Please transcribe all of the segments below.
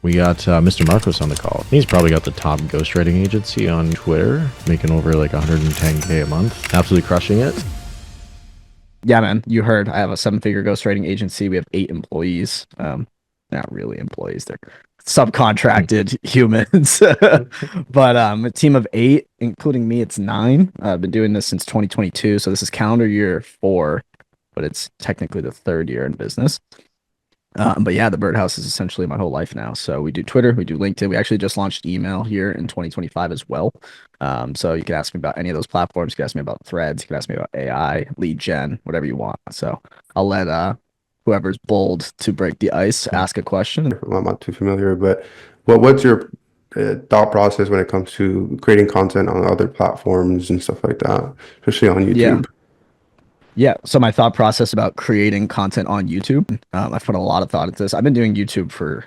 We got Mr. Marcos on the call. He's probably got the top ghostwriting agency on Twitter, making over like 110K a month. Absolutely crushing it. Yeah, man, you heard. I have a 7-figure ghostwriting agency. We have 8 employees. Not really employees. They're subcontracted humans. But a team of 8, including me, it's 9. I've been doing this since 2022. So this is calendar year 4, but it's technically the 3rd year in business. But yeah, the Birdhouse is essentially my whole life now. So we do Twitter, we do LinkedIn. We actually just launched email here in 2025 as well. So you can ask me about any of those platforms. You can ask me about threads. You can ask me about AI, lead gen, whatever you want. So I'll let whoever's bold to break the ice ask a question. I'm not too familiar, but what's your thought process when it comes to creating content on other platforms and stuff like that, especially on YouTube? Yeah. So my thought process about creating content on YouTube, I've put a lot of thought into this. I've been doing YouTube for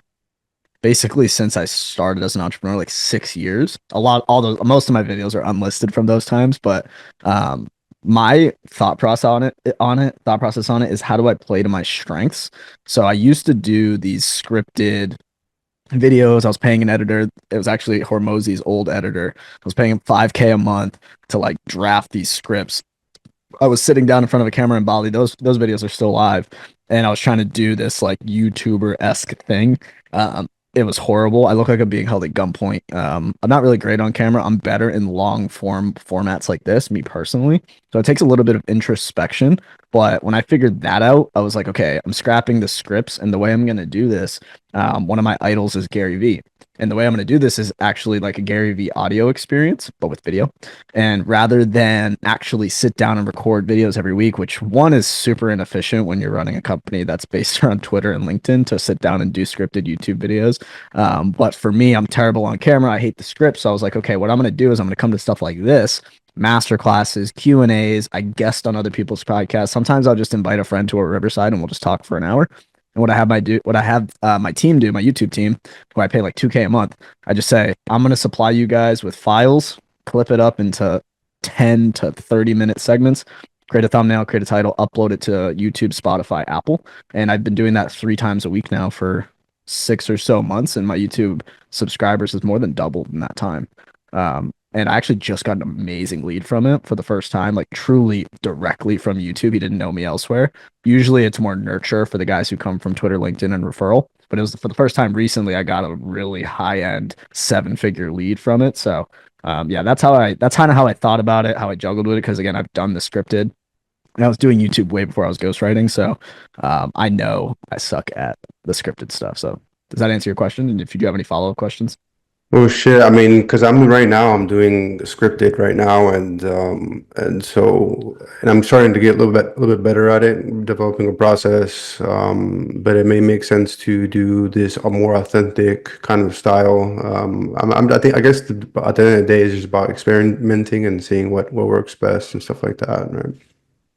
basically since I started as an entrepreneur, like 6 years. Most of my videos are unlisted from those times, but my thought process on it is how do I play to my strengths? So I used to do these scripted videos. I was paying an editor. It was actually Hormozy's old editor. I was paying him $5K a month to like draft these scripts. I was sitting down in front of a camera in Bali. Those videos are still live, and I was trying to do this like YouTuber-esque thing. It was horrible. I look like I'm being held at gunpoint. I'm not really great on camera. I'm better in long form formats like this, me personally. So it takes a little bit of introspection. But when I figured that out, I was like, okay, I'm scrapping the scripts, and the way I'm gonna do this, one of my idols is Gary Vee. And the way I'm going to do this is actually like a Gary Vee audio experience, but with video. And rather than actually sit down and record videos every week, which one is super inefficient when you're running a company that's based around Twitter and LinkedIn to sit down and do scripted YouTube videos. But for me, I'm terrible on camera. I hate the script. So I was like, okay, what I'm going to do is I'm going to come to stuff like this, master classes, Q&As. I guest on other people's podcasts. Sometimes I'll just invite a friend to a Riverside and we'll just talk for an hour. And what I have my team do, my YouTube team, who I pay like $2K a month, I just say, I'm going to supply you guys with files, clip it up into 10 to 30-minute segments, create a thumbnail, create a title, upload it to YouTube, Spotify, Apple. And I've been doing that 3 times a week now for 6 or so months. And my YouTube subscribers has more than doubled in that time. And I actually just got an amazing lead from it for the first time, like truly directly from YouTube. He didn't know me elsewhere. Usually it's more nurture for the guys who come from Twitter, LinkedIn, and referral. But it was for the first time recently, I got a really high-end 7-figure lead from it. So yeah, that's kind of how I thought about it, how I juggled with it. Because again, I've done the scripted. And I was doing YouTube way before I was ghostwriting. So I know I suck at the scripted stuff. So does that answer your question? And if you do have any follow-up questions? Oh shit! I mean, because I'm doing scripted right now, and I'm starting to get a little bit better at it, developing a process. But it may make sense to do this a more authentic kind of style. I guess at the end of the day, it's just about experimenting and seeing what works best and stuff like that, right?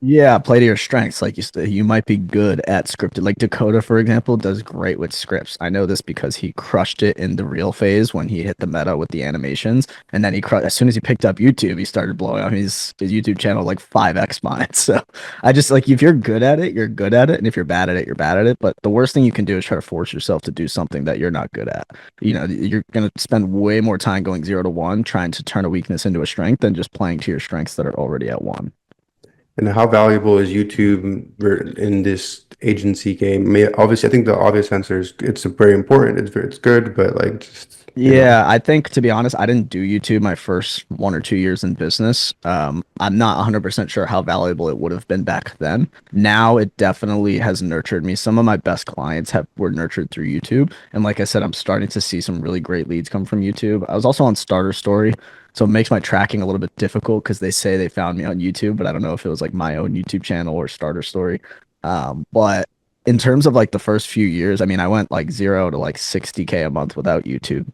Yeah, play to your strengths. Like you said, you might be good at scripted. Like Dakota, for example, does great with scripts. I know this because he crushed it in the real phase when he hit the meta with the animations, and then as soon as he picked up YouTube, he started blowing up his YouTube channel like 5x mine. So I just like if you're good at it, you're good at it, and if you're bad at it, you're bad at it. But the worst thing you can do is try to force yourself to do something that you're not good at. You know, you're gonna spend way more time going 0 to 1 trying to turn a weakness into a strength than just playing to your strengths that are already at 1. And how valuable is YouTube in this agency game? Obviously, I think the obvious answer is it's very important. It's good, but like just Yeah, I think to be honest, I didn't do YouTube my first 1 or 2 years in business. I'm not 100% sure how valuable it would have been back then. Now it definitely has nurtured me. Some of my best clients were nurtured through YouTube. And like I said, I'm starting to see some really great leads come from YouTube. I was also on Starter Story, so it makes my tracking a little bit difficult because they say they found me on YouTube, but I don't know if it was like my own YouTube channel or Starter Story. But in terms of like the first few years, I mean, I went like 0 to like 60K a month without YouTube.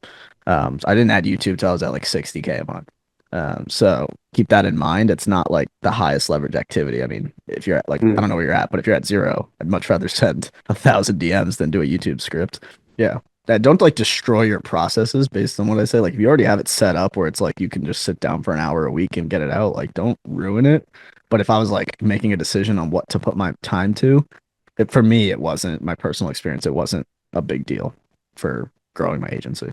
So I didn't add YouTube till I was at like 60K a month. So keep that in mind. It's not like the highest leverage activity. I mean, if you're at like, I don't know where you're at, but if you're at 0, I'd much rather send 1,000 DMs than do a YouTube script. Yeah. Don't like destroy your processes based on what I say. Like if you already have it set up where it's like you can just sit down for an hour a week and get it out, like don't ruin it. But if I was like making a decision on what to put my time to, for me, it wasn't my personal experience. It wasn't a big deal for growing my agency.